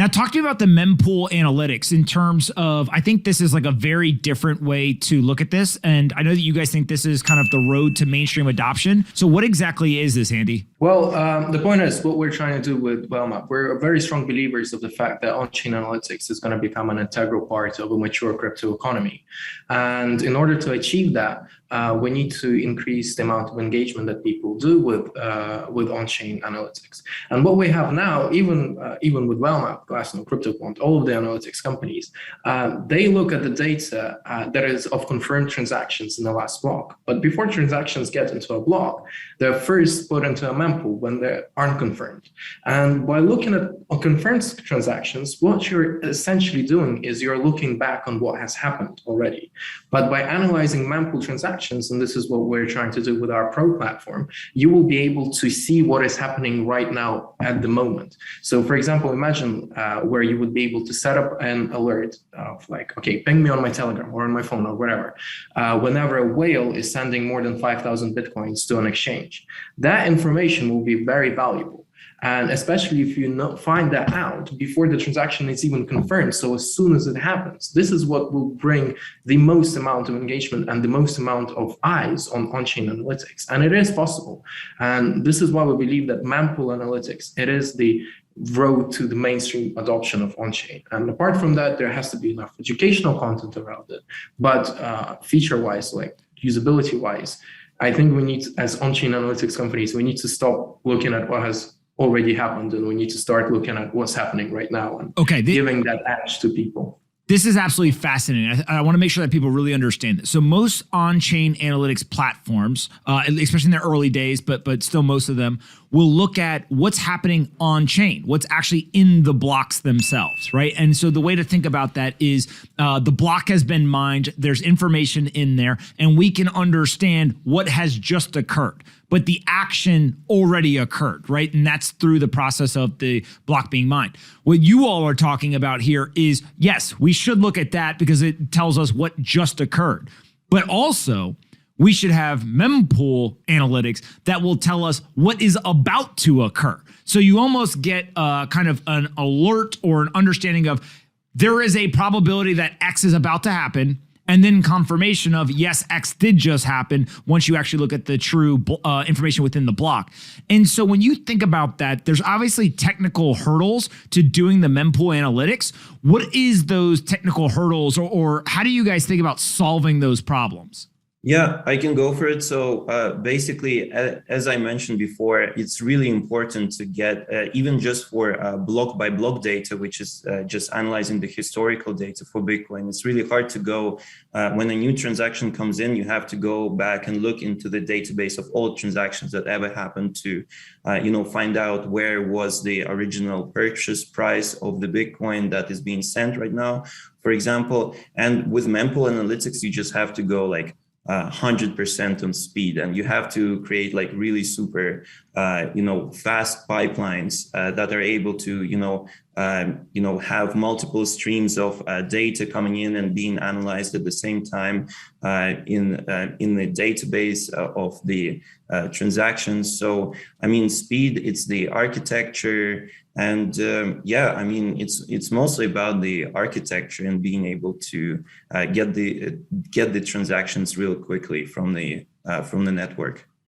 Now, talk to me about the mempool analytics in terms of, I think this is like a very different way to look at this. And I know that you guys think this is kind of the road to mainstream adoption. So what exactly is this, Andy? Well, the point is what we're trying to do with Wellmap. We're very strong believers of the fact that on-chain analytics is going to become an integral part of a mature crypto economy. And in order to achieve that, we need to increase the amount of engagement that people do with on-chain analytics. And what we have now, even with Wellmap, Glassnode, CryptoQuant, all of the analytics companies, they look at the data that is of confirmed transactions in the last block. But before transactions get into a block, they're first put into a mempool when they aren't confirmed. And by looking at confirmed transactions, what you're essentially doing is you're looking back on what has happened already. But by analyzing mempool transactions, and this is what we're trying to do with our Pro platform, you will be able to see what is happening right now at the moment. So for example, imagine where you would be able to set up an alert of like, okay, ping me on my Telegram or on my phone or whatever, whenever a whale is sending more than 5,000 Bitcoins to an exchange. That information will be very valuable. And especially if you find that out before the transaction is even confirmed, so as soon as it happens, this is what will bring the most amount of engagement and the most amount of eyes on-chain analytics. And it is possible. And this is why we believe that mempool analytics, it is the road to the mainstream adoption of on-chain. And apart from that, there has to be enough educational content around it. But feature-wise, like usability-wise, I think we need, as on-chain analytics companies, we need to stop looking at what has already happened, and we need to start looking at what's happening right now and giving that edge to people. This is absolutely fascinating. I want to make sure that people really understand this. So most on-chain analytics platforms, especially in their early days, but still most of them, will look at what's happening on-chain, what's actually in the blocks themselves, right? And so the way to think about that is the block has been mined, there's information in there, and we can understand what has just occurred. But the action already occurred, right? And that's through the process of the block being mined. What you all are talking about here is, yes, we should look at that because it tells us what just occurred. But also, we should have mempool analytics that will tell us what is about to occur. So you almost get kind of an alert or an understanding of there is a probability that X is about to happen, and then confirmation of, yes, X did just happen once you actually look at the true information within the block. And so when you think about that, there's obviously technical hurdles to doing the mempool analytics. What is those technical hurdles, or how do you guys think about solving those problems? Yeah, I can go for it. So basically, as I mentioned before, it's really important to get, even just for block by block data, which is just analyzing the historical data for Bitcoin. It's really hard to go, when a new transaction comes in, you have to go back and look into the database of all transactions that ever happened to, find out where was the original purchase price of the Bitcoin that is being sent right now, for example. And with mempool analytics, you just have to go like 100% on speed, and you have to create like really super fast pipelines that are able to have multiple streams of data coming in and being analyzed at the same time in the database of the transactions. So I mean, speed, it's the architecture, and it's mostly about the architecture and being able to get the transactions real quickly from the network.